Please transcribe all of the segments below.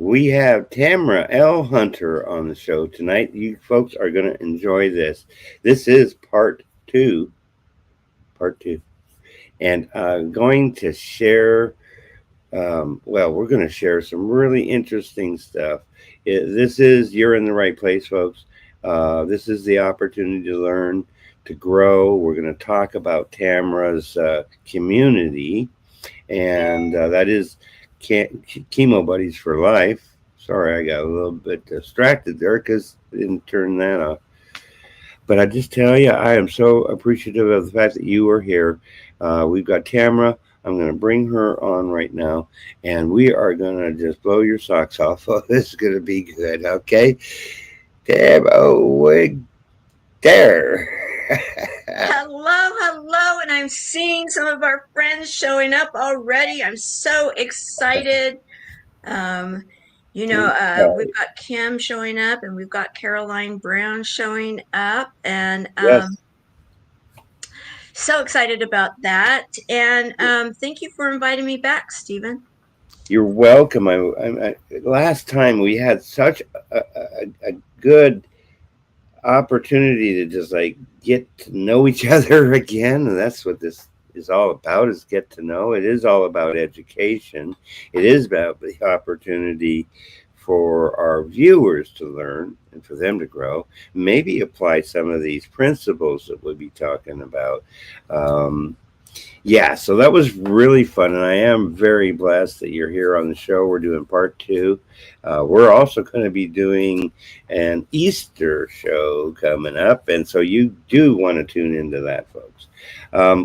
We have Tamara L. Hunter on the show tonight. You folks are going to enjoy this. This is part two, and going to share. We're going to share some really interesting stuff. This is you're in the right place, folks. This is the opportunity to learn, to grow. We're going to talk about Tamara's community, and that is Chemo Buddies for Life. Sorry, I got a little bit distracted there because I didn't turn that off. But I just tell you, I am so appreciative of the fact that you are here. We've got Tamara. I'm going to bring her on right now, and we are going to just blow your socks off. Oh, this is going to be good, okay? Tam, oh, wait, there. Hello, hello, and I'm seeing some of our friends showing up already. I'm so excited. Um, we've got Kim showing up, and we've got Caroline Brown showing up, and Yes, so excited about that. And thank you for inviting me back, Stephen. you're welcome. Last time we had such a good opportunity to just like get to know each other again, and that's what this is all about, is get to know. It is all about education. It is about the opportunity for our viewers to learn and for them to grow, maybe apply some of these principles that we'll be talking about. um, yeah, so that was really fun, and I am very blessed that you're here on the show. We're doing part two. We're also going to be doing an Easter show coming up, and so you do want to tune into that, folks.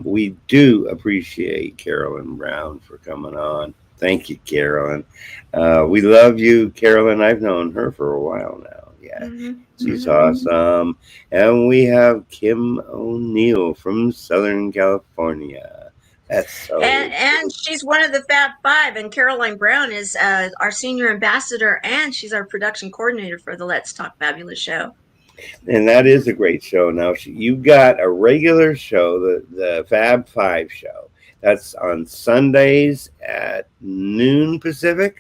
We do appreciate Carolyn Brown for coming on. Thank you, Carolyn. We love you, Carolyn. I've known her for a while now. Yeah, she's awesome. And we have Kim O'Neill from Southern California. That's so And she's one of the Fab Five, and Caroline Brown is our senior ambassador, and she's our production coordinator for the Let's Talk Fabulous show. and that is a great show. Now you got a regular show, the Fab Five show. That's on Sundays at noon Pacific.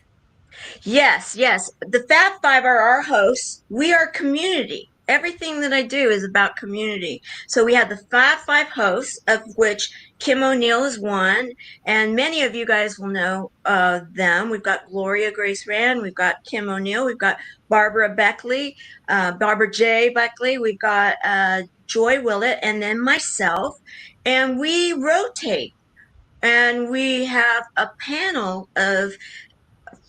Yes, yes. The Fab Five are our hosts. We are community. Everything that I do is about community. So we have the Fab Five hosts, of which Kim O'Neill is one, and many of you guys will know them. We've got Gloria Grace Rand, we've got Kim O'Neill, we've got Barbara Beckley, Barbara J. Beckley, we've got Joy Willett, and then myself. And we rotate, and we have a panel of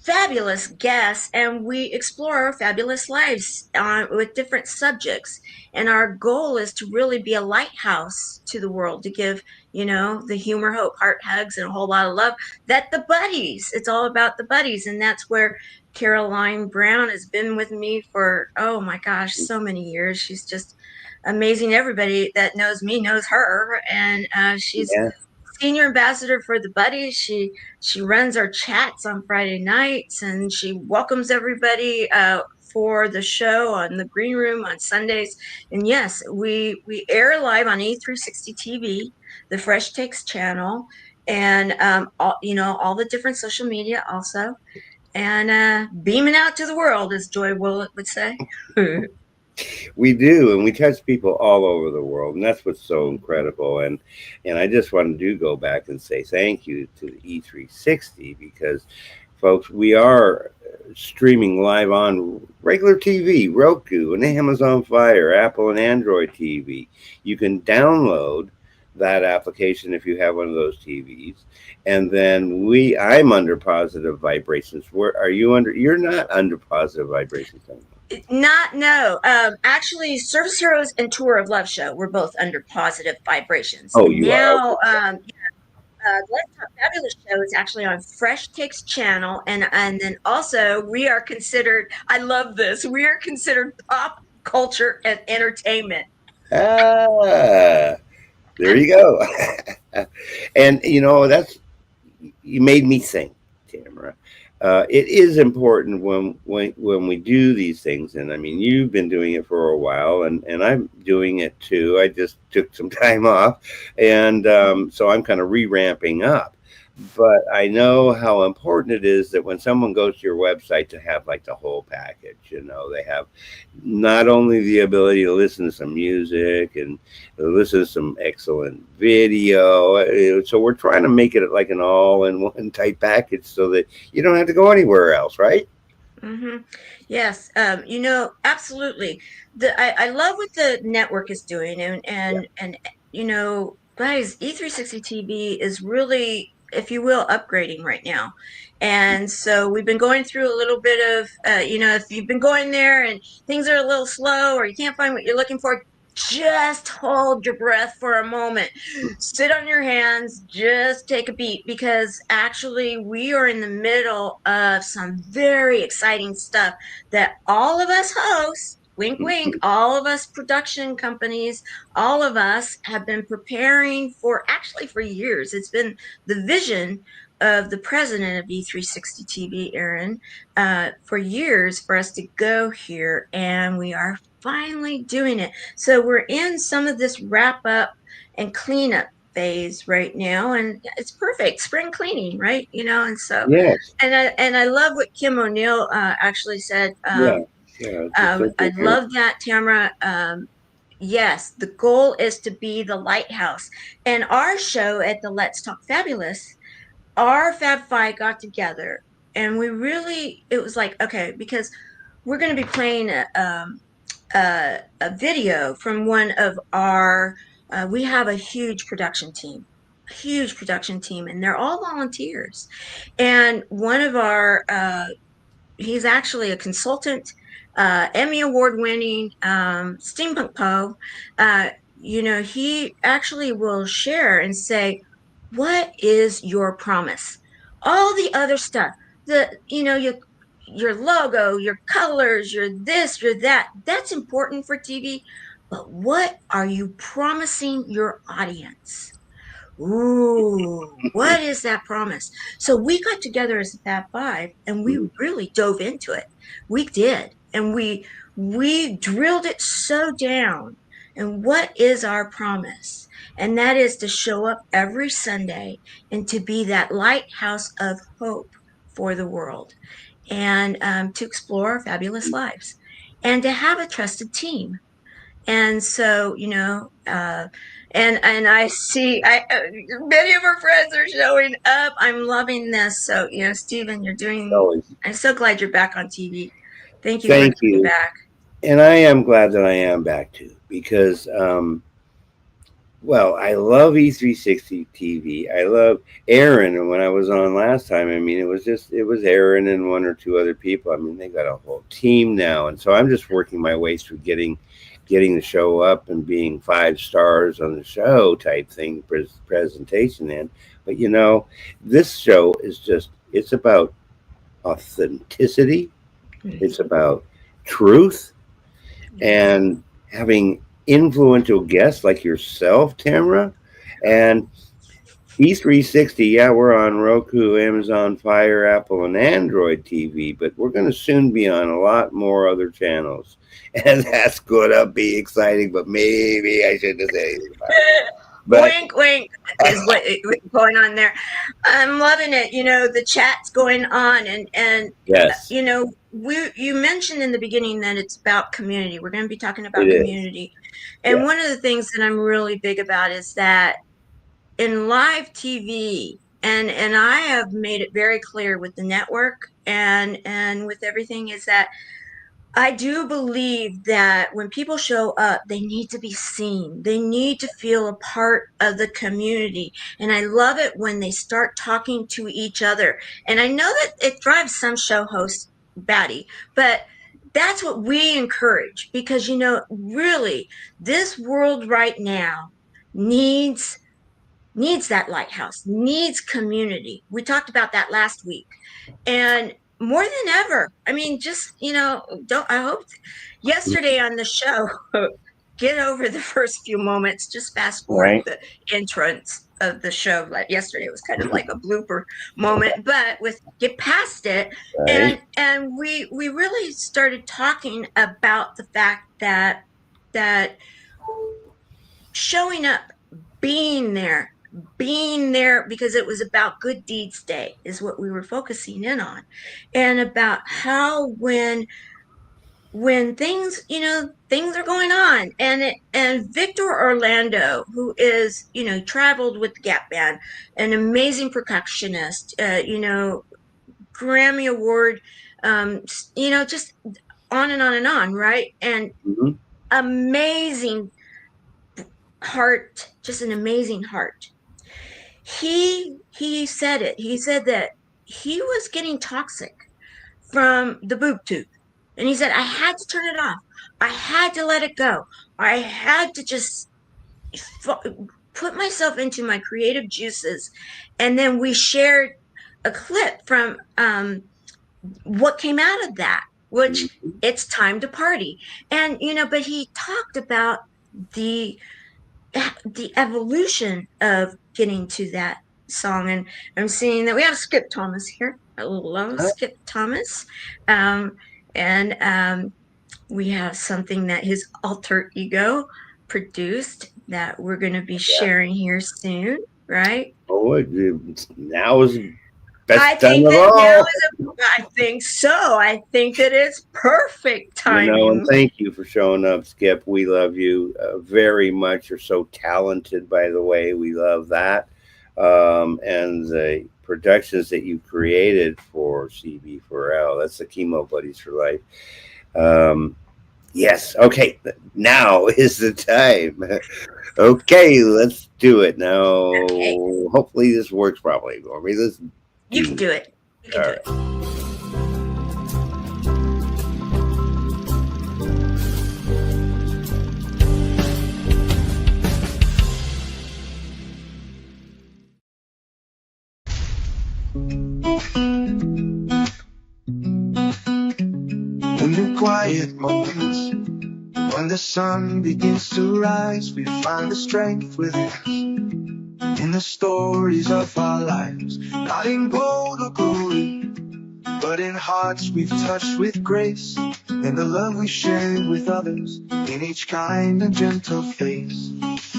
fabulous guests, and we explore our fabulous lives with different subjects. And our goal is to really be a lighthouse to the world, to give, the humor, hope, heart, hugs, and a whole lot of love. That the buddies, it's all about the buddies. And that's where Caroline Brown has been with me for, oh my gosh, so many years. She's just amazing. Everybody that knows me knows her. And she's Yeah. senior ambassador for the buddies. She runs our chats on Friday nights, and she welcomes everybody for the show on the green room on Sundays. And yes, we air live on E360 TV, the Fresh Takes channel, and all the different social media also, and beaming out to the world, as Joy Willett would say. We do, and we touch people all over the world, and that's what's so incredible. And I just want to go back and say thank you to the E360, because, folks, we are streaming live on regular TV, Roku, and Amazon Fire, Apple and Android TV. You can download that application if you have one of those TVs, and then I'm under positive vibrations. Where are you under? You're not under positive vibrations anymore. Not no. Actually, Service Heroes and Tour of Love show were both under positive vibrations. Oh, you are. Now, Let's Talk Fabulous show is actually on Fresh Takes channel, and then also we are considered. I love this. We are considered pop culture and entertainment. Ah, there you go. And that's, you made me think, Tamara. It is important when we do these things, and I mean, you've been doing it for a while, and I'm doing it too. I just took some time off, and so I'm kind of re-ramping up. but I know how important it is that when someone goes to your website to have like the whole package. They have not only the ability to listen to some music and listen to some excellent video. So we're trying to make it like an all-in-one type package so that you don't have to go anywhere else, right? Hmm. Yes, absolutely. I love what the network is doing, Yeah. and guys, E360 TV is really, if you will, upgrading right now. And so we've been going through a little bit of, if you've been going there and things are a little slow or you can't find what you're looking for, just hold your breath for a moment. Sit on your hands, just take a beat, because actually we are in the middle of some very exciting stuff that all of us hosts, wink wink, all of us production companies, all of us have been preparing for, actually for years. It's been the vision of the president of E360 TV, Aaron, for years, for us to go here, and we are finally doing it. So we're in some of this wrap up and cleanup phase right now, and it's perfect spring cleaning, right? And so, Yes. and I love what Kim O'Neill actually said. Yeah. Yeah. Just so I here. love that, Tamara. Yes, the goal is to be the lighthouse. And our show at the Let's Talk Fabulous, our Fab Five got together, and it was like, okay, because we're going to be playing a video from one of our, we have a huge production team, and they're all volunteers. And one of our, he's actually a consultant, Emmy Award winning steampunk Poe. He actually will share and say, "What is your promise?" All the other stuff, your logo, your colors, your this, your that, that's important for TV. But what are you promising your audience? Ooh, what is that promise? So we got together as a Fab Five and we Mhm. really dove into it. We did. And we drilled it so down. And what is our promise? And that is to show up every Sunday and to be that lighthouse of hope for the world, and to explore our fabulous lives, and to have a trusted team. And so, and I see, many of our friends are showing up. I'm loving this. So, Stephen, Always. I'm so glad you're back on TV. Thank you for Thank coming you. back. And I am glad that I am back too, because well, I love E360 TV. I love Aaron. And when I was on last time, I mean, it was Aaron and one or two other people. I mean, they got a whole team now. And so I'm just working my way through getting the show up and being 5 stars on the show type thing, presentation in. But this show is it's about authenticity. It's about truth Yes. and having influential guests like yourself, Tamara. And E360, yeah, we're on Roku, Amazon Fire, Apple, and Android TV, but we're going to soon be on a lot more other channels. And that's going to be exciting, but maybe I shouldn't say anything about it. But Wink, wink is what's going on there. I'm loving it. The chat's going on, and yes, you mentioned in the beginning that it's about community. We're going to be talking it about is. community, and Yeah. one of the things that I'm really big about is that in live TV, and I have made it very clear with the network and with everything, is that I do believe that when people show up, they need to be seen. They need to feel a part of the community. And I love it when they start talking to each other. And I know that it drives some show hosts batty, but that's what we encourage, because, really, this world right now needs that lighthouse, needs community. We talked about that last week. And more than ever, I mean, just, don't, I hope yesterday on the show, get over the first few moments, just fast forward Right. the entrance of the show. Like yesterday, it was kind of like a blooper moment, but with get past it. Right. And we really started talking about the fact that showing up, being there, being there because it was about Good Deeds Day is what we were focusing in on, and about how when things, things are going on, and Victor Orlando, who is, traveled with the Gap Band, an amazing percussionist, Grammy Award, just on and on and on, right? And Mhm. amazing heart, just an amazing heart. He said it. He said that he was getting toxic from the boob tube. And he said, I had to turn it off. I had to let it go. I had to just put myself into my creative juices. And then we shared a clip from what came out of that, which Mhm. it's time to party. And, but he talked about the the evolution of getting to that song. And I'm seeing that we have Skip Thomas here. I love Huh? Skip Thomas. Um, and we have something that his alter ego produced that we're going to be Yeah. sharing here soon, right? Oh, now is the I best time think of that now all. is I think so. I think that it's perfect And timing. thank you for showing up, Skip. We love you very much. You're so talented, by the way. We love that. And the productions that you created for CB4L, that's the Chemo Buddies for Life. Um, yes. Okay. Now is the time. Okay. Let's do it. Now, Okay, hopefully, this works properly for me. Let's you can do do it. it. You can All do right. it. In the quiet moments, when the sun begins to rise, we find the strength within us. In the stories of our lives, not in gold or glory, but in hearts we've touched with grace, in the love we share with others, in each kind and gentle face.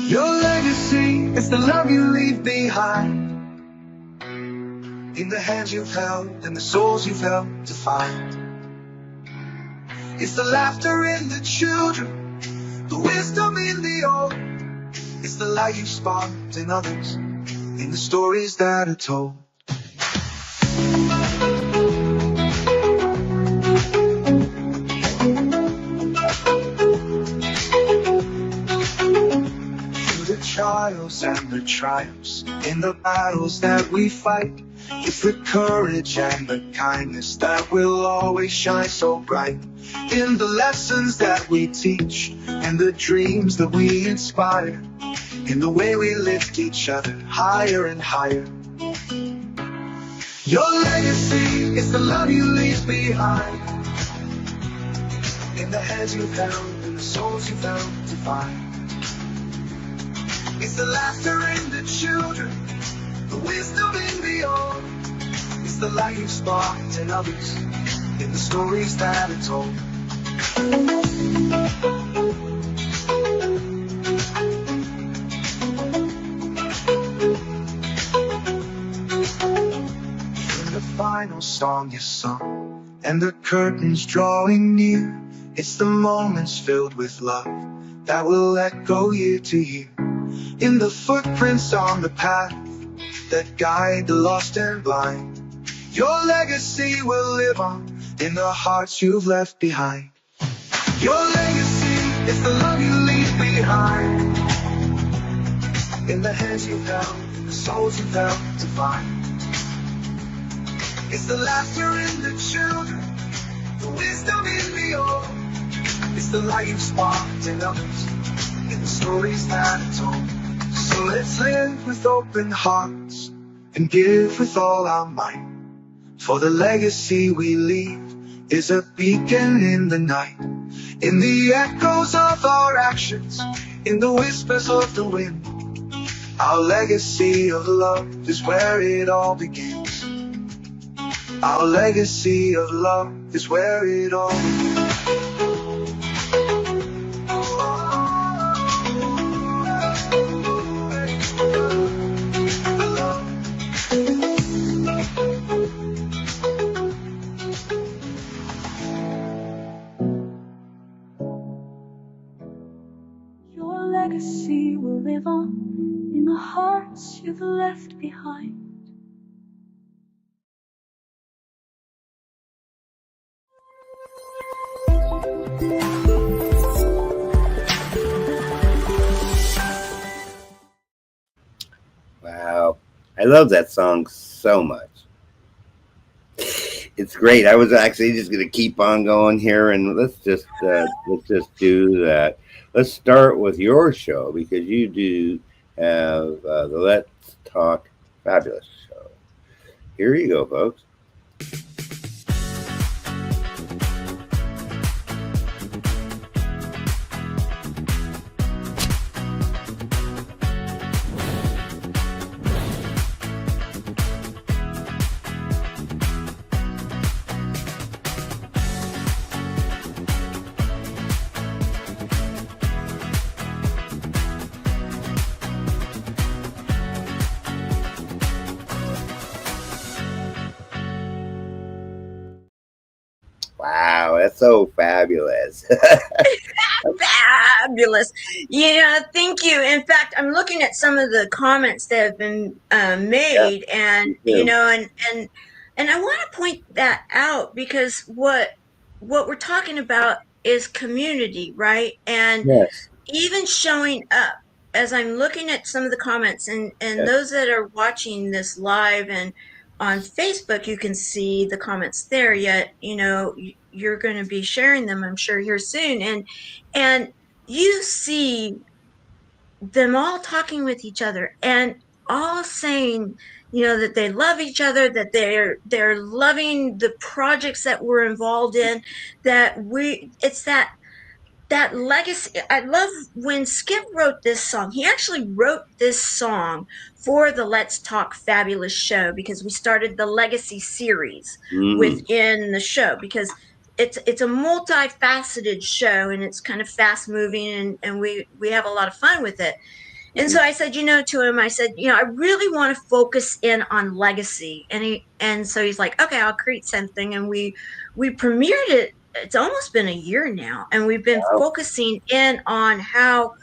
Your legacy is the love you leave behind, in the hands you've held and the souls you've helped to find. It's the laughter in the children, the wisdom in the old. It's the light you sparked in others, in the stories that are told. Through the trials and the triumphs, in the battles that we fight, it's the courage and the kindness that will always shine so bright. In the lessons that we teach, and the dreams that we inspire, in the way we lift each other higher and higher. Your legacy is the love you leave behind, in the hands you've held and the souls you've helped to find. It's the laughter in the children, the wisdom in the old. It's the light you sparked in others, in the stories that are told. In the final song you sung, and the curtains drawing near, it's the moments filled with love that will echo year to year. In the footprints on the path that guide the lost and blind, your legacy will live on in the hearts you've left behind. Your legacy is the love you leave behind, in the hands you've held, the souls you've helped to find. It's the laughter in the children, the wisdom in the old. It's the light you've sparked in others, in the stories that are told. So let's live with open hearts and give with all our might, for the legacy we leave is a beacon in the night, in the echoes of our actions, in the whispers of the wind. Our legacy of love is where it all begins. Our legacy of love is where it all begins. hearts you've left behind. Wow. I love that song so much. It's great. I was actually just going to keep on going here, and let's just do that. Let's start with your show because you do have the Let's Talk Fabulous show. Here you go, folks. Wow, that's so fabulous. Fabulous. Thank you. In fact, I'm looking at some of the comments that have been Yeah, made, and me too. and I want to point that out because what we're talking about is community, right? And Yes. even showing up, as I'm looking at some of the comments, and Yes. those that are watching this live and on Facebook, you can see the comments there. Yet, you're going to be sharing them, I'm sure, here soon, and you see them all talking with each other and all saying, that they love each other, that they're loving the projects that we're involved in, that it's that legacy. I love when Skip wrote this song. He actually wrote this song for the Let's Talk Fabulous show because we started the legacy series Mm, within the show because it's a multifaceted show, and it's kind of fast moving, and we have a lot of fun with it. And mm-hmm. so I said, to him, I said, I really want to focus in on legacy. And so he's like, okay, I'll create something. And we premiered it. It's almost been a year now. And we've been Wow. focusing in on how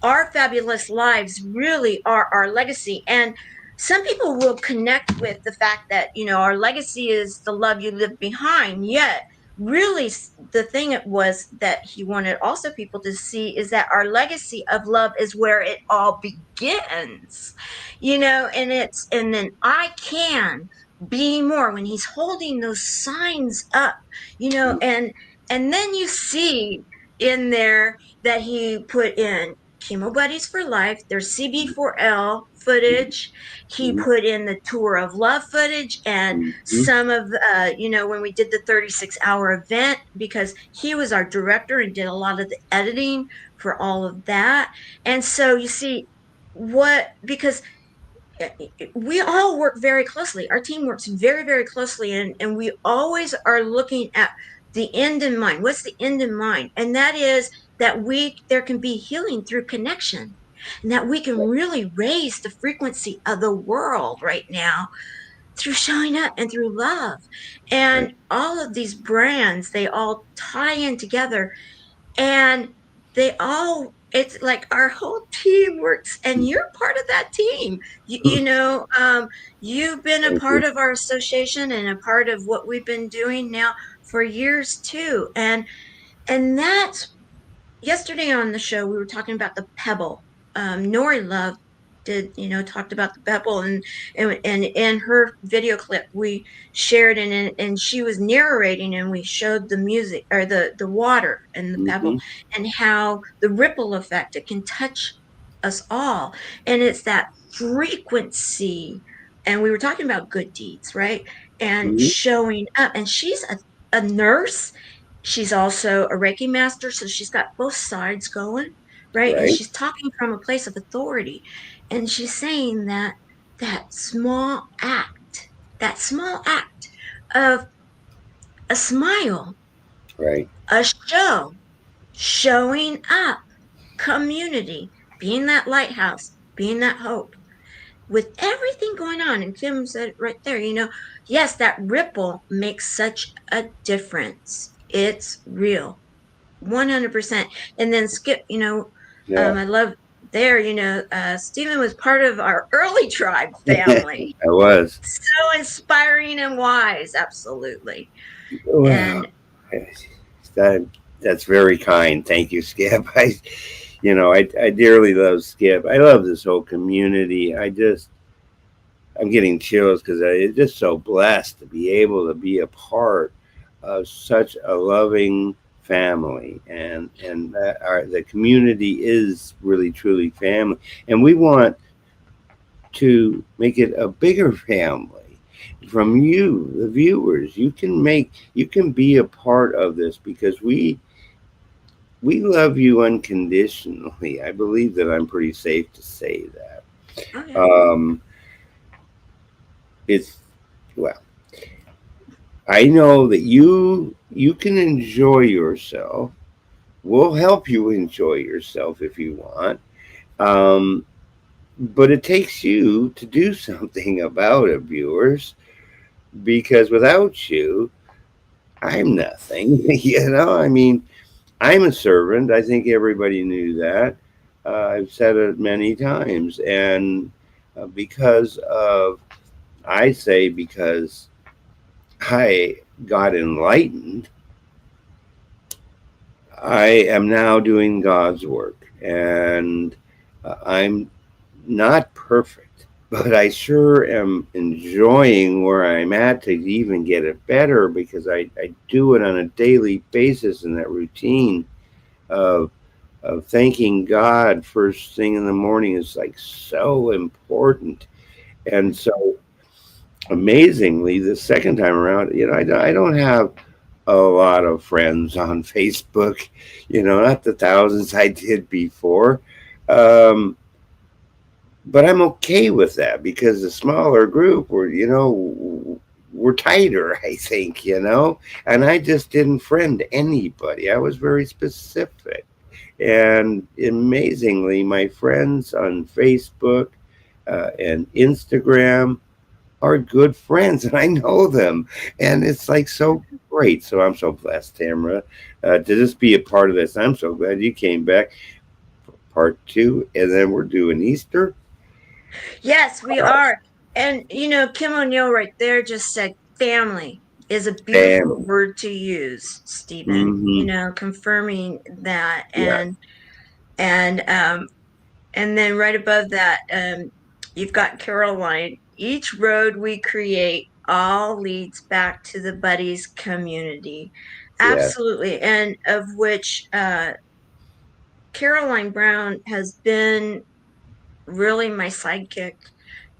our fabulous lives really are our legacy. And some people will connect with the fact that, our legacy is the love you live behind. Yet really the thing it was that he wanted also people to see is that our legacy of love is where it all begins, and then I can be more when he's holding those signs up, Mm-hmm. and then you see in there that he put in chemo buddies for life. There's CB4L footage. He Mm-hmm. put in the tour of love footage and Mm-hmm. some of when we did the 36-hour event, because he was our director and did a lot of the editing for all of that. And so you see what, because we all work very closely. Our team works very, very closely, and we always are looking at the end in mind. What's the end in mind? And that is that there can be healing through connection, and that we can really raise the frequency of the world right now through showing up and through love. Right. And all of these brands, they all tie in together, and it's like our whole team works, and you're part of that team. You've been a Thank you. part of our association and a part of what we've been doing now for years too. And that's yesterday on the show, we were talking about the pebble. Nori Love did, talked about the pebble, and in her video clip we shared, and she was narrating, and we showed the music, or the water and the pebble, Mm-hmm. and how the ripple effect, it can touch us all. And it's that frequency. And we were talking about good deeds, right? And Mm-hmm. showing up. And she's a nurse. She's also a Reiki master, so she's got both sides going, right? And Right. she's talking from a place of authority. And she's saying that that small act, that small act of a smile, Right. a show, showing up, community, being that lighthouse, being that hope, with everything going on. And Kim said it right there, yes, that ripple makes such a difference. It's real. 100%. And then Skip, Yeah. I love there, Stephen was part of our early tribe family. I was. So inspiring and wise, absolutely. Well, And that that's very kind. Thank you, Skip. I dearly love Skip. I love this whole community. I'm getting chills because I'm just so blessed to be able to be a part of such a loving family, and that the community is really truly family, and we want to make it a bigger family. From you, the viewers, you can be a part of this because we love you unconditionally. I believe that I'm pretty safe to say that. okay. Um, it's well, I know that you can enjoy yourself. We'll help you enjoy yourself if you want. Um, but it takes you to do something about it, viewers, because without you, I'm nothing. I mean, I'm a servant. I think everybody knew that. I've said it many times. And because of, I say, because I got enlightened, I am now doing God's work. And I'm not perfect, but I sure am enjoying where I'm at to even get it better because I do it on a daily basis in that routine of thanking God first thing in the morning is like so important. And so amazingly, the second time around, I don't have a lot of friends on Facebook, not the thousands I did before. Um, but I'm okay with that because the smaller group we're tighter, I think, and I just didn't friend anybody. I was very specific. And amazingly, my friends on Facebook and Instagram are good friends, and I know them. And it's like so great. So I'm so blessed, Tamara, to just be a part of this. I'm so glad you came back for part two, and then we're doing Easter. Yes, we are. And, Kim O'Neill right there just said family is a beautiful Family. word to use, Stephen, Mm-hmm. confirming that. Yeah. And then right above that, you've got Caroline. Each road we create all leads back to the Buddies community. Yeah. Absolutely. And of which Caroline Brown has been really my sidekick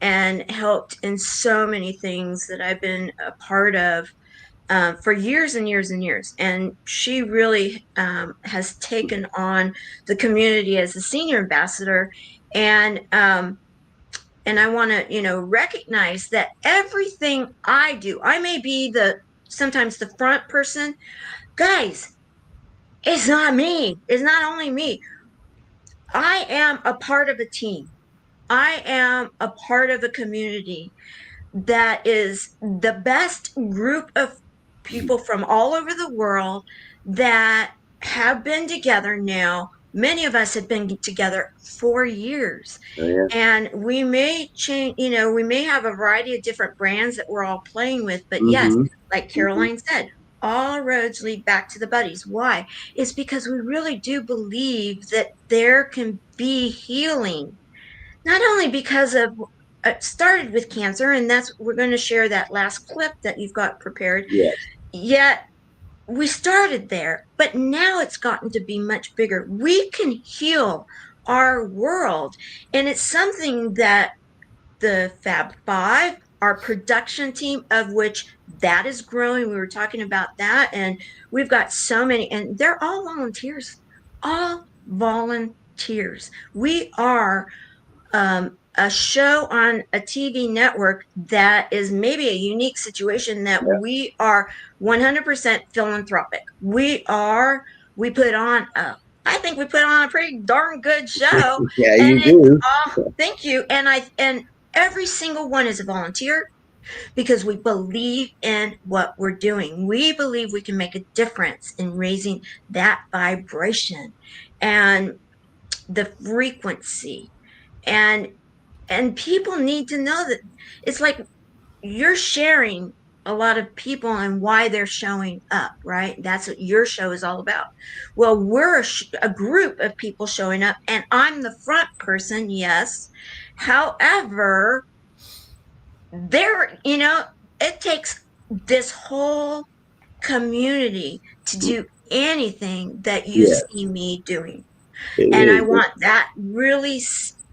and helped in so many things that I've been a part of for years and years and years. And she really has taken on the community as a senior ambassador. And and I want to, recognize that everything I do, I may be the sometimes the front person, guys. It's not me. It's not only me. I am a part of a team. I am a part of a community that is the best group of people from all over the world that have been together now. Many of us have been together for years. Oh, yeah. And we may change, we may have a variety of different brands that we're all playing with. But yes, Mm-hmm. like Mm-hmm. Caroline said, all roads lead back to the buddies. Why? It's because we really do believe that there can be healing not only because of it started with cancer, and that's we're going to share that last clip that you've got prepared. Yes. Yet we started there, but now it's gotten to be much bigger. We can heal our world, and it's something that the Fab Five, our production team, of which that is growing. We were talking about that, and we've got so many, and they're all volunteers, all volunteers. We are a show on a TV network that is maybe a unique situation that Yeah. we are 100% philanthropic. We put on I think we put on a pretty darn good show. Yeah, And you it's do. thank you. And every single one is a volunteer because we believe in what we're doing. We believe we can make a difference in raising that vibration. And the frequency. And people need to know that it's like you're sharing a lot of people and why they're showing up, right? That's what your show is all about. Well, we're a group of people showing up, and I'm the front person, yes. However, it takes this whole community to do anything that you Yeah, see me doing. it And I is. want that really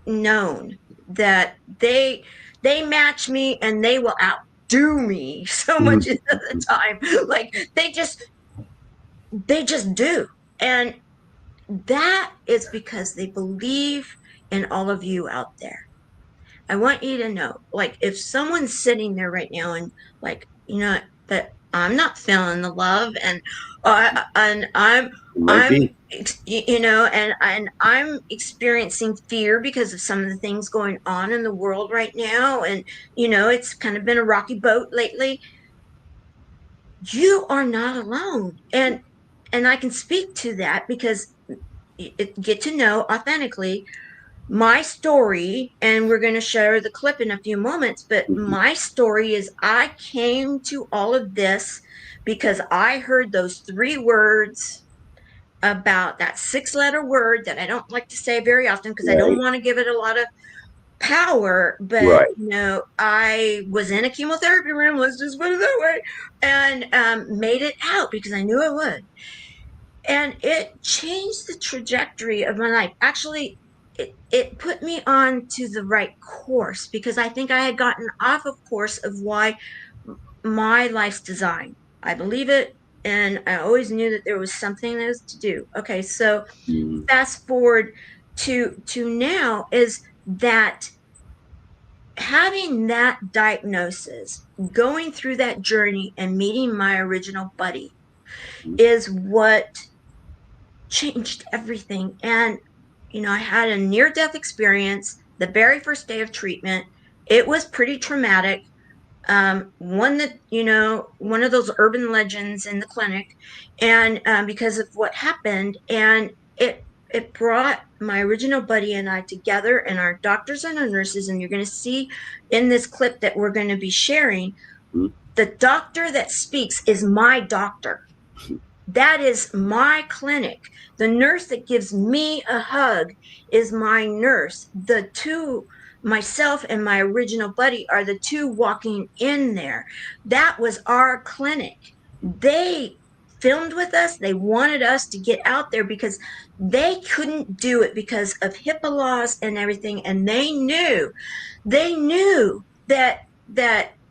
known, that they match me and they will outdo me so much of the time. Like they just do. And that is because they believe in all of you out there. I want you to know, like, if someone's sitting there right now and, like, that I'm not feeling the love, and It might I'm, be. and I'm experiencing fear because of some of the things going on in the world right now, and it's kind of been a rocky boat lately. You are not alone, and I can speak to that because get to know authentically my story, and we're going to share the clip in a few moments, but my story is I came to all of this because I heard those 3 words, about that 6-letter word that I don't like to say very often because I don't Right. want to give it a lot of power. But Right. I was in a chemotherapy room, let's just put it that way, and made it out because I knew I would. And it changed the trajectory of my life. Actually, it put me on to the right course because I think I had gotten off of course of why my life's design. I believe it, and I always knew that there was something that was to do. Okay, so Mm, fast forward to now is that having that diagnosis, going through that journey and meeting my original buddy is what changed everything. And, I had a near death experience the very first day of treatment. It was pretty traumatic. One that, one of those urban legends in the clinic. And because of what happened, and it brought my original buddy and I together, and our doctors and our nurses. And you're going to see in this clip that we're going to be sharing, mm, the doctor that speaks is my doctor. That is my clinic. The nurse that gives me a hug is my nurse. The two, myself and my original buddy, are the two walking in there. That was our clinic. They filmed with us. They wanted us to get out there because they couldn't do it because of HIPAA laws and everything. And they knew that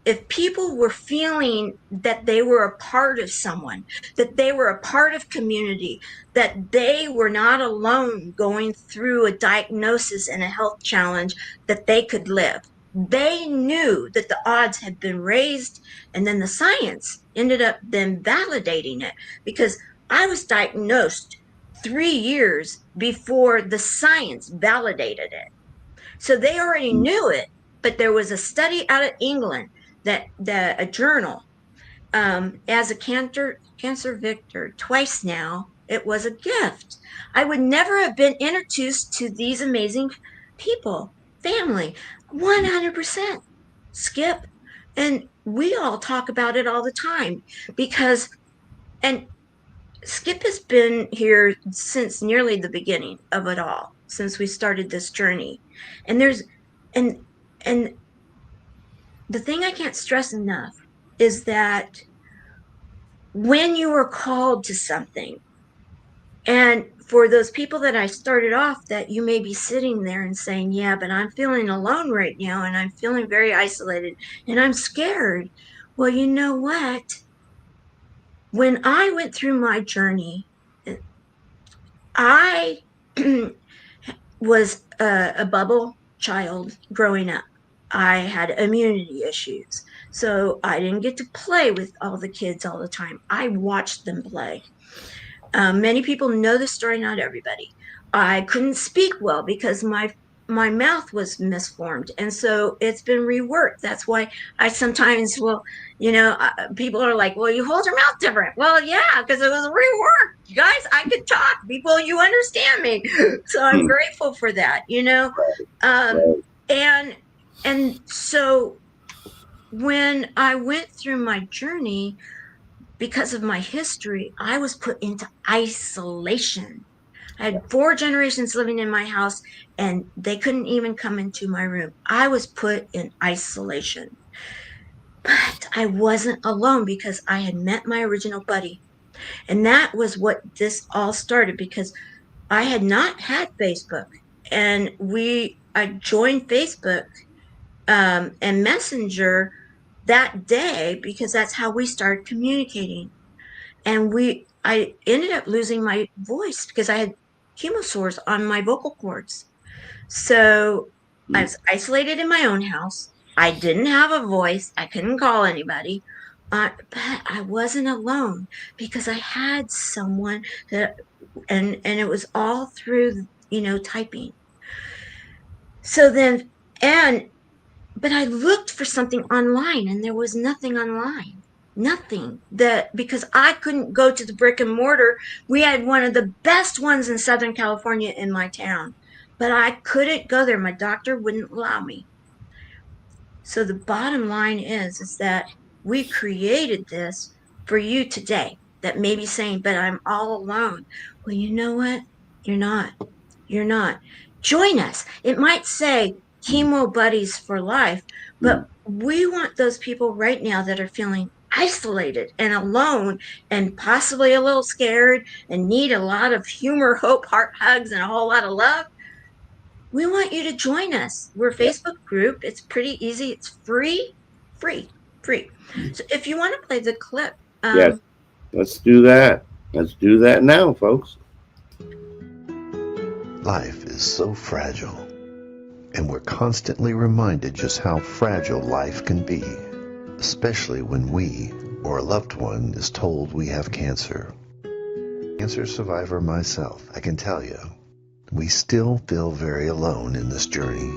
if people were feeling that they were a part of someone, that they were a part of community, that they were not alone going through a diagnosis and a health challenge, that they could live. They knew that the odds had been raised, and then the science ended up then validating it because I was diagnosed 3 years before the science validated it. So they already mm, knew it, but there was a study out of England that a journal, as a cancer victor twice now, it was a gift. I would never have been introduced to these amazing people, family, 100%. Skip, and we all talk about it all the time because, and Skip has been here since nearly the beginning of it all, since we started this journey. And and and the thing I can't stress enough is that when you are called to something, and for those people that I started off, that you may be sitting there and saying, yeah, but I'm feeling alone right now, and I'm feeling very isolated, and I'm scared. Well, you know what? When I went through my journey, I was a bubble child growing up. I had immunity issues. So I didn't get to play with all the kids all the time. I watched them play. Many people know the story, not everybody. I couldn't speak well because my mouth was misformed, and so it's been reworked. That's why I sometimes will, people are like, well, you hold your mouth different. Well, yeah, because it was reworked. You guys, I could talk. People, you understand me. So I'm Hmm. grateful for that, um, Right. and so when I went through my journey, because of my history, I was put into isolation. I had 4 generations living in my house, and they couldn't even come into my room. I was put in isolation. But I wasn't alone because I had met my original buddy. And that was what this all started, because I had not had Facebook. And I joined Facebook and Messenger that day because that's how we started communicating. And I ended up losing my voice because I had chemo on my vocal cords. So I Hmm. was isolated in my own house. I didn't have a voice. I couldn't call anybody. But I wasn't alone because I had someone that, and it was all through, typing. So then, and but I looked for something online and there was nothing online. Nothing that, because I couldn't go to the brick and mortar. We had one of the best ones in Southern California in my town, but I couldn't go there. My doctor wouldn't allow me. So the bottom line is that we created this for you today that may be saying, but I'm all alone. Well, you know what? You're not. You're not. Join us. It might say chemo buddies for life, Hmm. but we want those people right now that are feeling isolated and alone and possibly a little scared and need a lot of humor, hope, heart hugs, and a whole lot of love. We want you to join us. We're a Yeah. Facebook group. It's pretty easy. It's free, free, free. So if you want to play the clip, Yes. Let's do that. Let's do that now, folks. Life is so fragile, and we're constantly reminded just how fragile life can be, especially when we or a loved one is told we have cancer. Cancer survivor myself, I can tell you, we still feel very alone in this journey.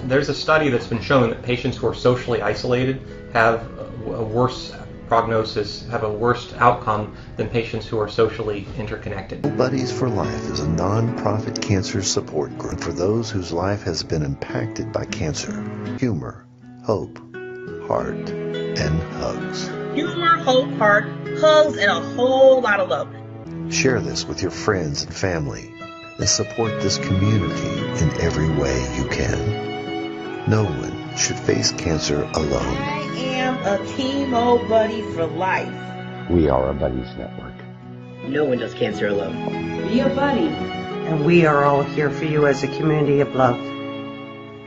There's a study that's been showing that patients who are socially isolated have a worse prognosis, have a worse outcome than patients who are socially interconnected. Buddies for Life is a non-profit cancer support group for those whose life has been impacted by cancer. Humor, hope, heart, and hugs. Humor, hope, heart, hugs, and a whole lot of love. Share this with your friends and family and support this community in every way you can. No one should face cancer alone. I am a chemo buddy for life. We are a Buddies Network. No one does cancer alone. Be a buddy. And we are all here for you as a community of love.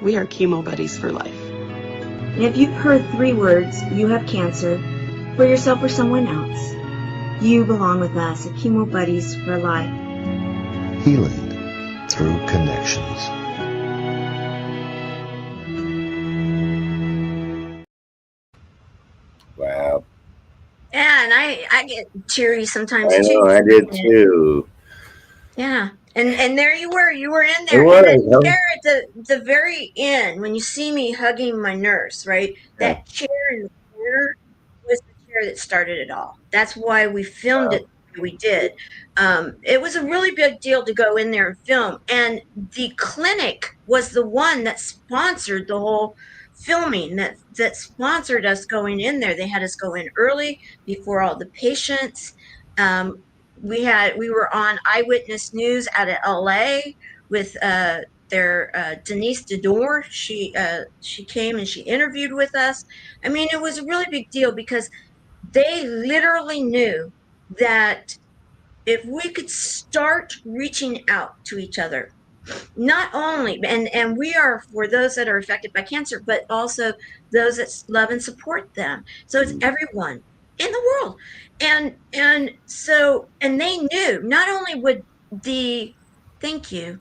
We are chemo buddies for life. And if you've heard 3 words, you have cancer, for yourself or someone else, you belong with us at Chemo Buddies for Life. Healing through connections. Wow. Yeah, and I get teary sometimes I know, too. I did too. Yeah. And there you were in there. It was, And huh? that chair at the very end, when you see me hugging my nurse, right? That chair in the corner was the chair that started it all. That's why we filmed it the way we did. It was a really big deal to go in there and film. And the clinic was the one that sponsored the whole filming, that sponsored us going in there. They had us go in early before all the patients. We were on Eyewitness News out of LA with their Denise Dedor. She came and she interviewed with us. I mean, it was a really big deal because they literally knew that if we could start reaching out to each other, not only, and we are for those that are affected by cancer, but also those that love and support them. So it's everyone in the world. And they knew not only would the thank you,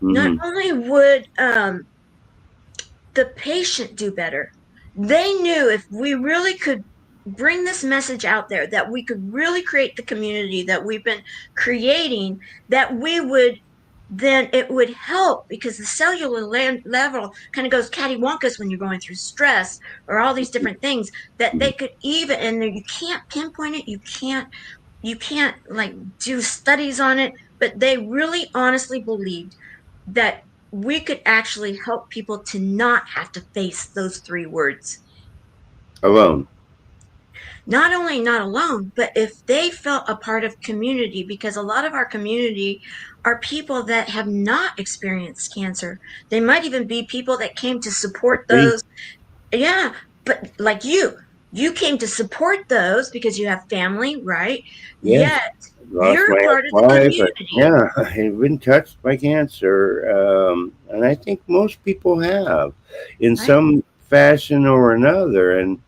not only would the patient do better, they knew if we really could bring this message out there, that we could really create the community that we've been creating, that we would then it would help, because the cellular level kind of goes cattywampus when you're going through stress or all these different things, that they could even, and you can't pinpoint it, you can't like do studies on it, but they really honestly believed that we could actually help people to not have to face those three words. Alone. Not only not alone, but if they felt a part of community, because a lot of our community are people that have not experienced cancer. They might even be people that came to support See? those. Yeah, but like you came to support those because you have family, right? Yes. Yet Lost you're my a part of the ex-wife, but community, yeah, I've been touched by cancer, and I think most people have, in right? some fashion or another. And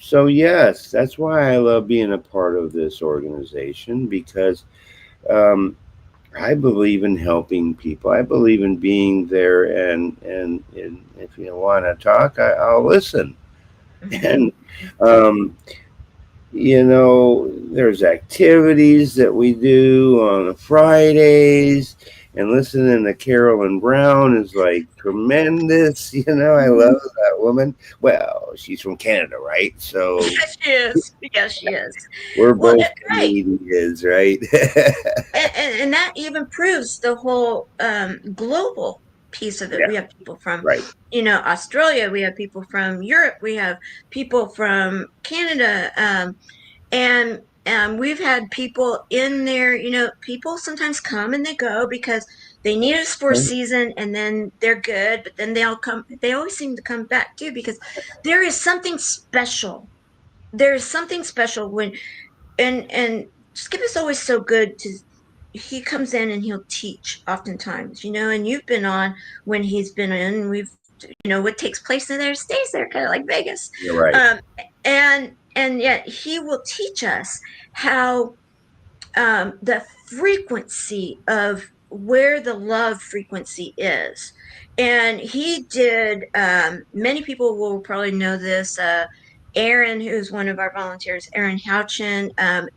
so, yes, that's why I love being a part of this organization, because um, I believe in helping people. I believe in being there, and if you want to talk, I'll listen. And um, there's activities that we do on Fridays, and listening to Carolyn Brown is like tremendous. I love that woman. Well, she's from Canada, right? So Yes, she is. Yes, she is. we're Well, both right. Canadians, right? And that even proves the whole global piece of it. Yeah, We have people from, right. Australia. We have people from Europe. We have people from Canada. And we've had people in there. People sometimes come and they go because they need us for a season, and then they're good. But then they'll come. They always seem to come back too, because there is something special. There is something special when, and Skip is always so good to, he comes in and he'll teach oftentimes, and you've been on when he's been in, what takes place in there stays there, kind of like Vegas. You're right. And yet he will teach us how, the frequency of where the love frequency is. And he did, many people will probably know this. Erin, who's one of our volunteers, Erin Houchin, Mm.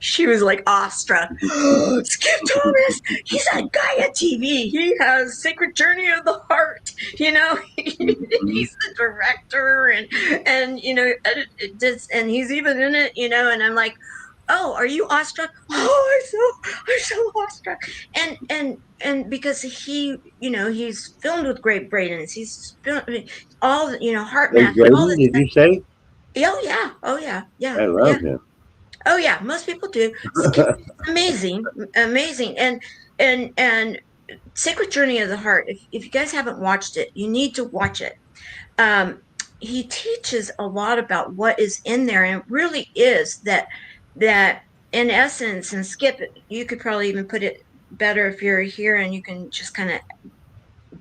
she was like awestruck. Skip Thomas, he's that guy at TV. He has Sacred Journey of the Heart. He's Mhm. the director, and and he's even in it. And I'm like, oh, are you awestruck? Oh, I'm so awestruck. And because he's filmed with great Bradens. He's filmed, all heart Ray math and all Graydon, this did stuff. you say? Oh yeah, oh yeah, yeah, I yeah. love him. Oh yeah, most people do. Skip is amazing, amazing, and Sacred Journey of the Heart. If you guys haven't watched it, you need to watch it. um, he teaches a lot about what is in there, and it really is that in essence. And Skip, you could probably even put it better if you're here, and you can just kind of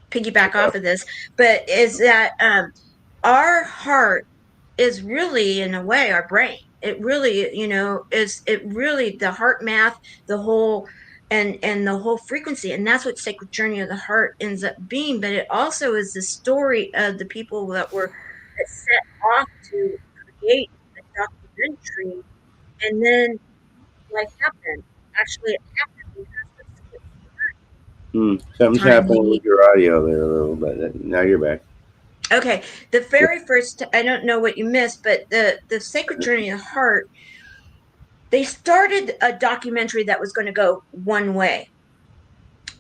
piggyback off of this. But is that, our heart is really, in a way, our brain. It really, is it really the heart math, the whole, and the whole frequency. And that's what Sacred Journey of the Heart ends up being. But it also is the story of the people that set off to create a documentary. And then life happened. Actually, it happened because of Skip's Something's time. happening with your audio there a little bit. Now you're back. Okay, the very first, I don't know what you missed, but the Sacred Journey of the Heart, they started a documentary that was going to go one way.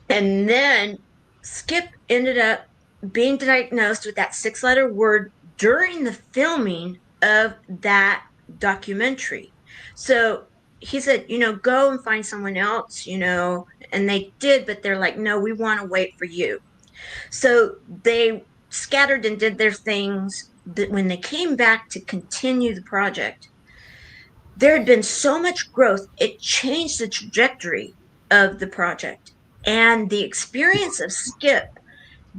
And then Skip ended up being diagnosed with that 6-letter word during the filming of that documentary. So he said, go and find someone else, and they did, but they're like, no, we want to wait for you. So they scattered and did their things. That when they came back to continue the project, there had been so much growth, it changed the trajectory of the project. And the experience of Skip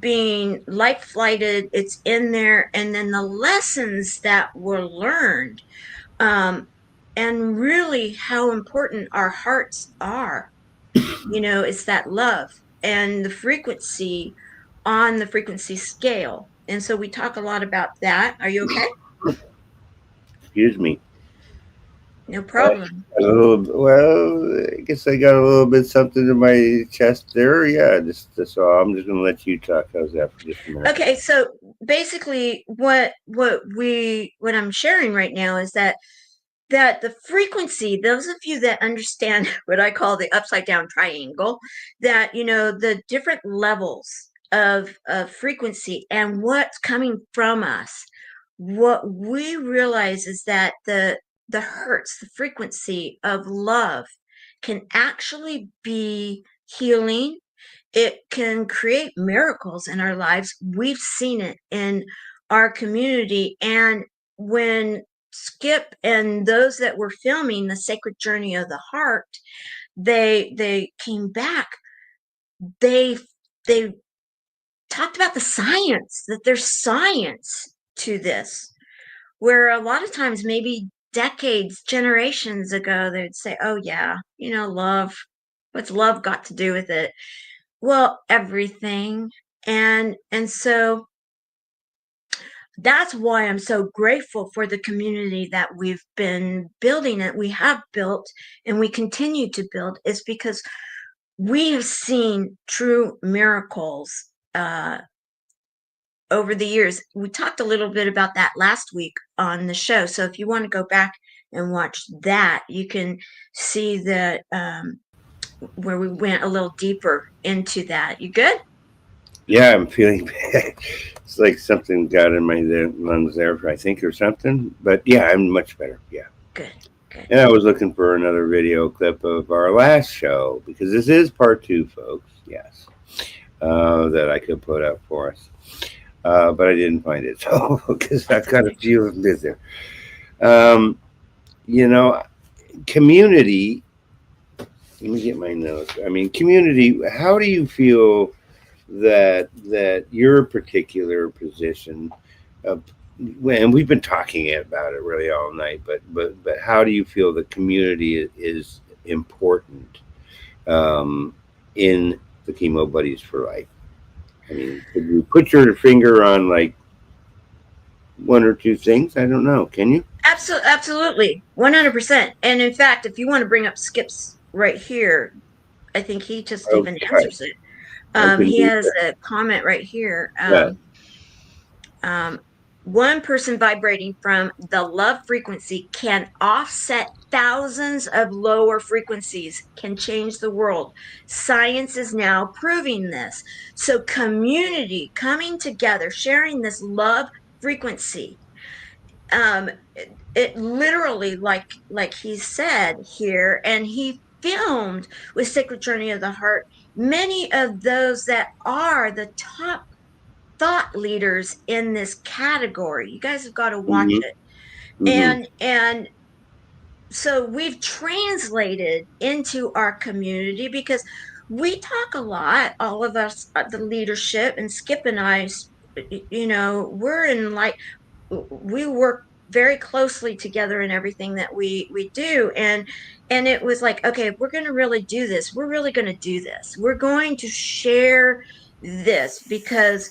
being life flighted, it's in there. And then the lessons that were learned, and really how important our hearts are. It's that love and the frequency on the frequency scale. And so we talk a lot about that. Are you okay? Excuse me. No problem. I guess I got a little bit something in my chest there. Yeah, so I'm just gonna let you talk. How's that for just a minute? Okay, so basically what I'm sharing right now is that the frequency, those of you that understand what I call the upside down triangle, that the different levels of frequency and what's coming from us, what we realize is that the hertz, the frequency of love can actually be healing. It can create miracles in our lives. We've seen it in our community. And when Skip and those that were filming the Sacred Journey of the Heart, they came back. They talked about the science, that there's science to this, where a lot of times, maybe decades, generations ago, they'd say, oh yeah, love, what's love got to do with it? Well, everything. And so that's why I'm so grateful for the community that we've been building, that we have built and we continue to build, is because we have seen true miracles over the years. We talked a little bit about that last week on the show. So if you want to go back and watch that, you can see that where we went a little deeper into that. You good? Yeah, I'm feeling bad. It's like something got in my lungs there, I think, or something. But yeah, I'm much better. Yeah. Good. Good. And I was looking for another video clip of our last show because this is part 2, folks. Yes, that I could put up for us. But I didn't find it, so because I've got a few of them there. Um, you know, community. Let me get my notes. I mean, community. How do you feel that your particular position? And we've been talking about it really all night. But how do you feel the community is important in the Chemo Buddies for Life? I mean, could you put your finger on like one or two things? I don't know. Can you? Absolutely, 100%. And in fact, if you want to bring up Skip's right here, I think he just even answers it. He has a comment right here. One person vibrating from the love frequency can offset thousands of lower frequencies, can change the world. Science is now proving this. So community coming together, sharing this love frequency, it literally, like he said here, and he filmed with Sacred Journey of the Heart, many of those that are the top thought leaders in this category. You guys have got to watch it. And so we've translated into our community, because we talk a lot, all of us, the leadership, and Skip and I, we're in, like, we work very closely together in everything that we do. And it was like, okay, if we're going to really do this, we're really going to do this. We're going to share this because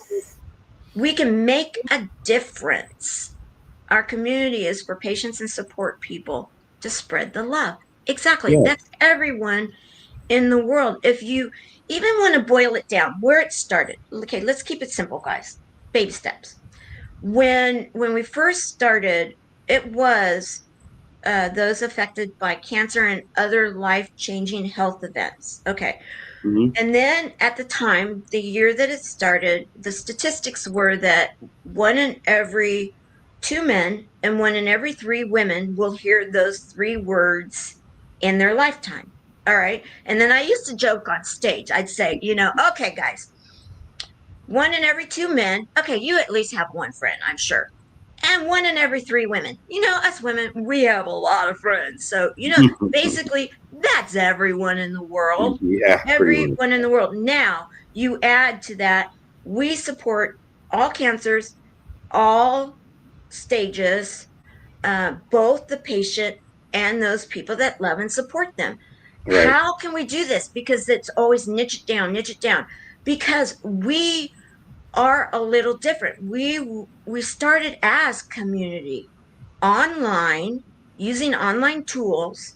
we can make a difference. Our community is for patients and support people to spread the love. Exactly. Yeah. That's everyone in the world. If you even want to boil it down, where it started. Okay, let's keep it simple, guys. Baby steps. When we first started, it was those affected by cancer and other life-changing health events. Okay. And then at the time, the year that it started, the statistics were that 1 in every 2 men and 1 in every 3 women will hear those 3 words in their lifetime. All right. And then I used to joke on stage. I'd say, okay, guys, 1 in every 2 men. Okay, you at least have 1 friend, I'm sure. And 1 in every 3 women. Us women, we have a lot of friends. So, basically, that's everyone in the world. Yeah. Everyone in the world. Now, you add to that, we support all cancers, all stages, both the patient and those people that love and support them. Right. How can we do this? Because it's always niche it down. Because we are a little different. We started as community online, using online tools.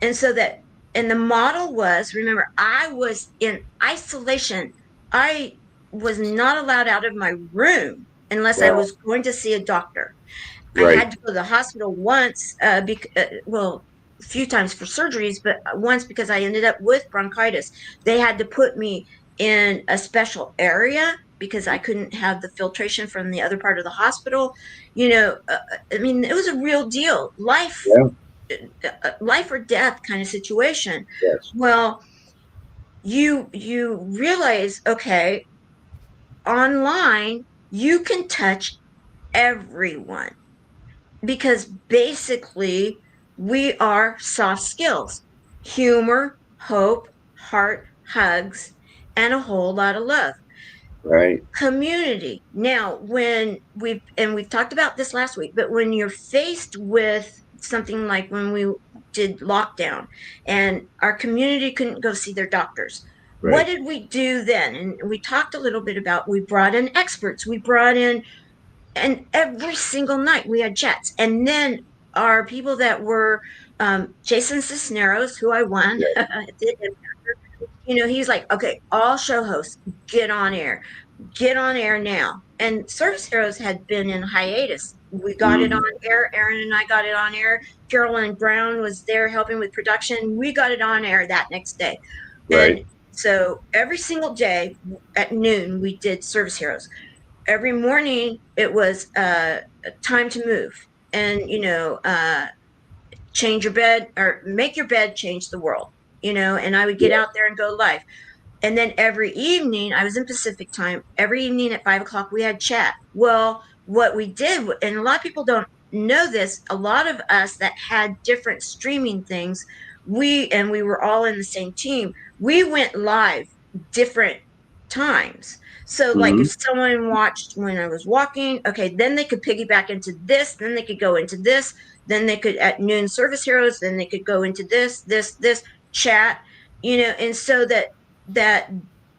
And so that, and the model was, remember, I was in isolation. I was not allowed out of my room unless I Wow. was going to see a doctor. I Right. had to go to the hospital once, well, a few times for surgeries, but once because I ended up with bronchitis. They had to put me in a special area because I couldn't have the filtration from the other part of the hospital. I mean, it was a real deal. Yeah. Life or death kind of situation. Yes. Well, you realize, okay, online you can touch everyone because basically we are soft skills: humor, hope, heart, hugs, and a whole lot of love. Right. Community. Now, when we've talked about this last week, but when you're faced with something like when we did lockdown and our community couldn't go see their doctors, what Right. did we do then? And we talked a little bit about, we brought in experts, we brought in, and every single night we had chats. And then our people that were Jason Cisneros, who I won Yeah. at the Impactor, he's like, okay, all show hosts, get on air now. And Service Heroes had been in hiatus. We got it on air. Aaron and I got it on air. Carolyn Brown was there helping with production. We got it on air that next day. Right. And so every single day at noon, we did Service Heroes. Every morning, it was time to move. And, change your bed or make your bed, change the world, and I would get Yeah. out there and go live. And then every evening, I was in Pacific time, every evening at 5 o'clock, we had chat. Well, what we did, and a lot of people don't know this, a lot of us that had different streaming things, we were all in the same team. We went live different times. So, like, Mm-hmm. if someone watched when I was walking, okay, then they could piggyback into this, then they could go into this, then they could at noon Service Heroes, then they could go into this chat, and so that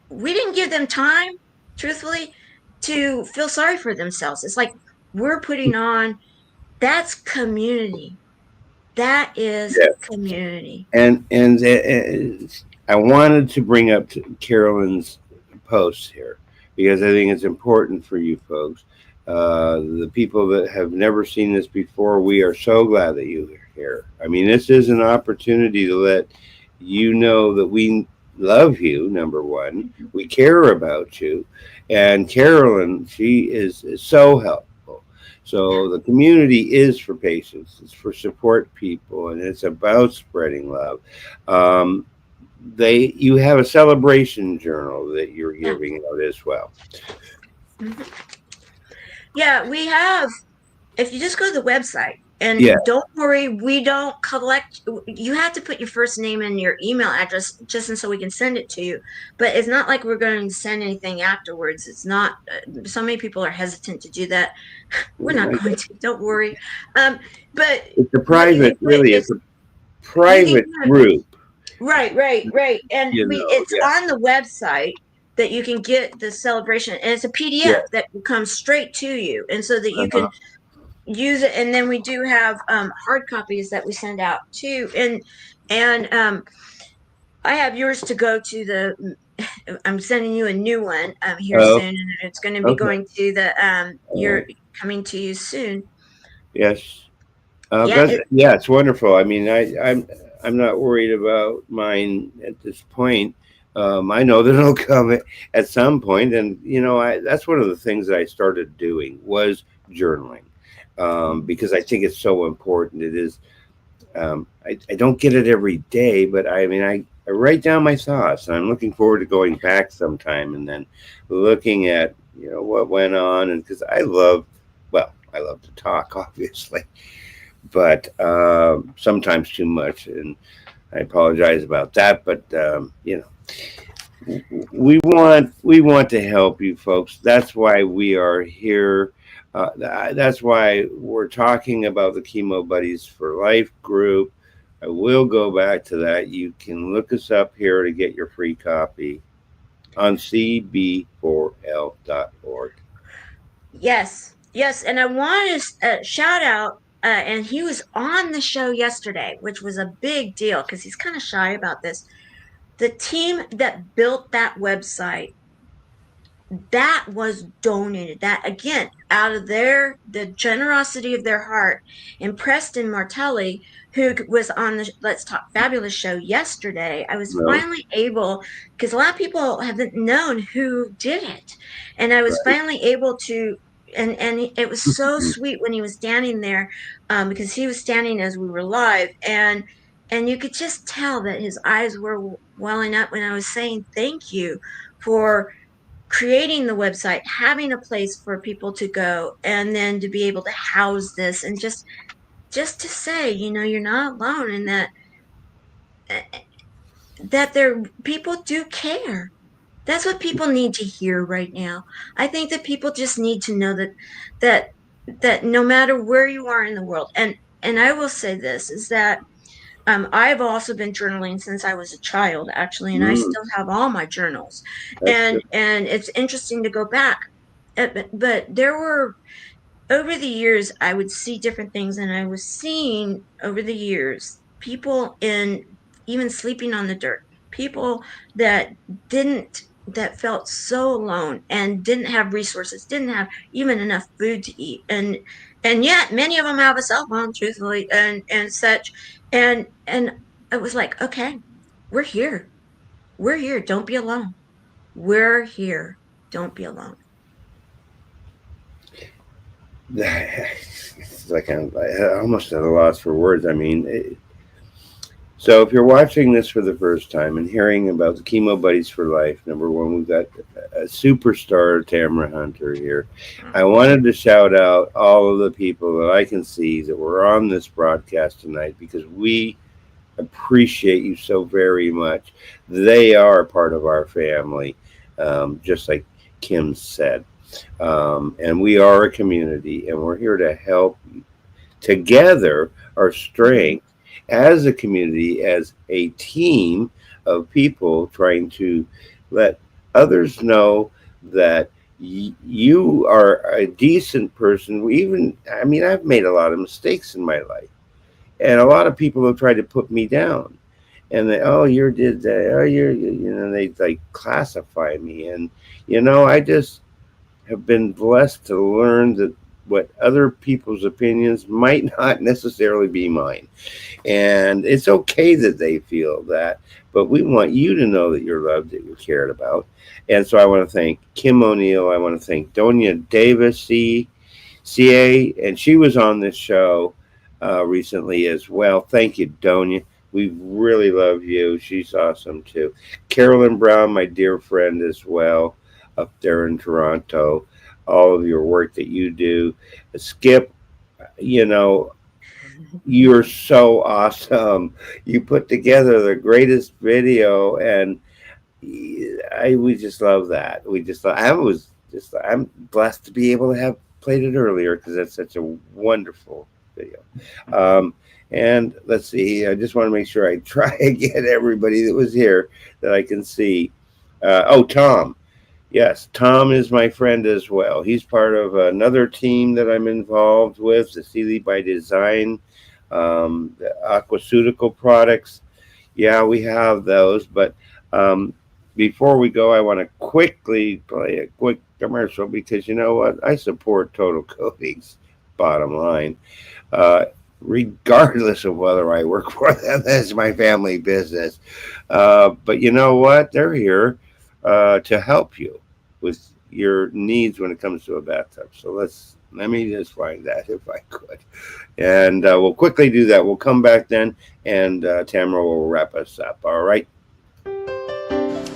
we didn't give them time, truthfully, to feel sorry for themselves. It's like we're putting on, that's community. That is Yeah. community. And I wanted to bring up Carolyn's post here because I think it's important for you folks. The people that have never seen this before, we are so glad that you're here. I mean, this is an opportunity to let you know that we love you, number one. We care about you. And Carolyn, she is so helpful. So the community is for patients, it's for support people, and it's about spreading love. Um, you have a celebration journal that you're Yeah. giving out as well. Yeah, we have. If you just go to the website, and Yeah. don't worry, we don't collect. You have to put your first name and your email address just so we can send it to you. But it's not like we're going to send anything afterwards. It's not. So many people are hesitant to do that. We're not going to. Don't worry. But It's a what you can private, put really, is it's a you can private group. right, and it's Yeah. on the website that you can get the celebration, and it's a Yeah. PDF that will come straight to you, and so that you Uh-huh. can use it. And then we do have hard copies that we send out too, and I have yours to go to the. I'm sending you a new one here Oh, soon, and it's going to be okay. going to the All you're right. coming to you soon. Yes. Yeah, Yeah, it's wonderful. I mean, I'm not worried about mine at this point. I know that it'll come at some point, and that's one of the things that I started doing was journaling, because I think it's so important. It is. I don't get it every day, but I mean, I write down my thoughts, and I'm looking forward to going back sometime and then looking at what went on, and because I love to talk, obviously, but sometimes too much, and I apologize about that. But we want to help you folks. That's why we are here. That's why we're talking about the Chemo Buddies for Life group. I will go back to that. You can look us up here to get your free copy on cb4l.org. yes, and I want to shout out and he was on the show yesterday, which was a big deal because he's kind of shy about this. The team that built that website, that was donated, that again out of the generosity of their heart. And Preston Martelli, who was on the Let's Talk Fabulous show yesterday, I was No, finally able, because a lot of people haven't known who did it, and I was right. finally able to. And it was so sweet when he was standing there, because he was standing as we were live, and you could just tell that his eyes were welling up when I was saying thank you for creating the website, having a place for people to go, and then to be able to house this, and just to say, you're not alone, and that there people do care. That's what people need to hear right now. I think that people just need to know that that no matter where you are in the world, and I will say this is that I've also been journaling since I was a child, actually, and I Mm, still have all my journals. that's good. And it's interesting to go back. But there were, over the years, I would see different things, and I was seeing over the years people in, even sleeping on the dirt, people that didn't that felt so alone and didn't have resources, didn't have even enough food to eat, and yet many of them have a cell phone, truthfully, and such, and it was like, okay, we're here, we're here, don't be alone, we're here, don't be alone. It's like I almost at a loss for words. I mean, so if you're watching this for the first time and hearing about the Chemo Buddies for Life, number one, we've got a superstar, Tamara Hunter, here. I wanted to shout out all of the people that I can see that were on this broadcast tonight, because we appreciate you so very much. They are part of our family, just like Kim said. And we are a community, and we're here to help together our strength as a community, as a team of people trying to let others know that you are a decent person. Even, I mean, I've made a lot of mistakes in my life, and a lot of people have tried to put me down. And they, oh, you did that. Oh, they like classify me. And, I just have been blessed to learn that what other people's opinions might not necessarily be mine. And it's okay that they feel that, but we want you to know that you're loved, that you're cared about. And so I want to thank Kim O'Neill. I want to thank Donia Davis, CA, and she was on this show recently as well. Thank you, Donia. We really love you. She's awesome too. Carolyn Brown, my dear friend as well, up there in Toronto. All of your work that you do. Skip, you're so awesome. You put together the greatest video, and we just love that. I'm blessed to be able to have played it earlier, because that's such a wonderful video. And let's see, I just want to make sure I try again everybody that was here that I can see. Tom. Yes, Tom is my friend as well. He's part of another team that I'm involved with, the Sealy by Design, the aquaceutical products. Yeah, we have those. But before we go, I want to quickly play a quick commercial, because you know what? I support Total Coatings, bottom line. Regardless of whether I work for them, that's my family business. But you know what? They're here to help you with your needs when it comes to a bathtub. So let me just find that if I could. And we'll quickly do that. We'll come back then, and Tamara will wrap us up. All right.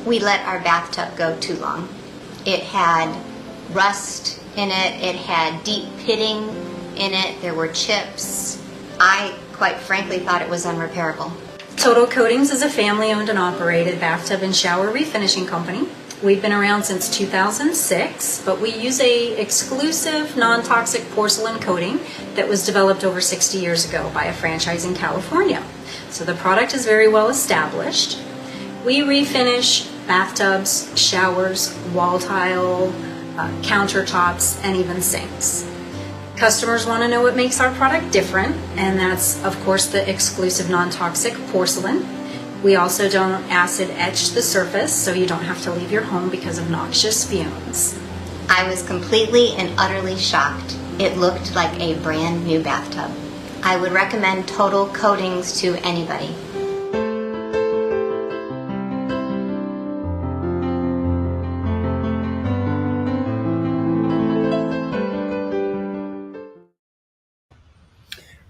We let our bathtub go too long. It had rust in it. It had deep pitting in it. There were chips. I, quite frankly, thought it was unrepairable. Total Coatings is a family-owned and operated bathtub and shower refinishing company. We've been around since 2006, but we use a exclusive non-toxic porcelain coating that was developed over 60 years ago by a franchise in California. So the product is very well established. We refinish bathtubs, showers, wall tile, countertops, and even sinks. Customers want to know what makes our product different, and that's, of course, the exclusive non-toxic porcelain. We also don't acid etch the surface, so you don't have to leave your home because of noxious fumes. I was completely and utterly shocked. It looked like a brand new bathtub. I would recommend Total Coatings to anybody.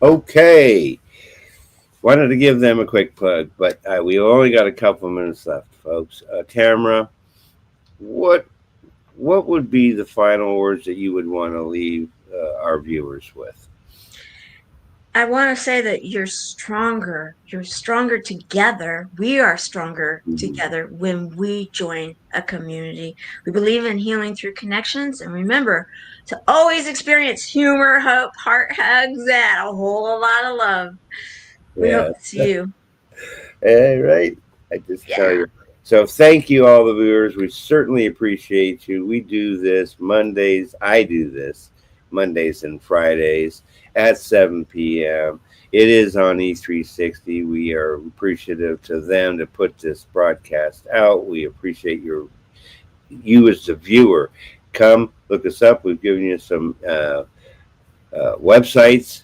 Okay. Wanted to give them a quick plug, but we only got a couple minutes left, folks. Tamara, what would be the final words that you would want to leave our viewers with? I want to say that you're stronger. You're stronger together. We are stronger together when we join a community. We believe in healing through connections. And remember to always experience humor, hope, heart hugs, and a whole lot of love. We hope to see you. Right. I just tell you. So thank you, all the viewers. We certainly appreciate you. We do this Mondays. I do this Mondays and Fridays at 7 p.m. It is on E360. We are appreciative to them to put this broadcast out. We appreciate you as the viewer. Come look us up. We've given you some websites.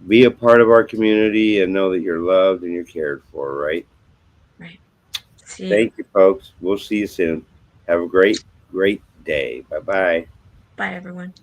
Be a part of our community and know that you're loved and you're cared for, right? Right. Thank you, folks. We'll see you soon. Have a great day. Bye-bye. Bye, everyone.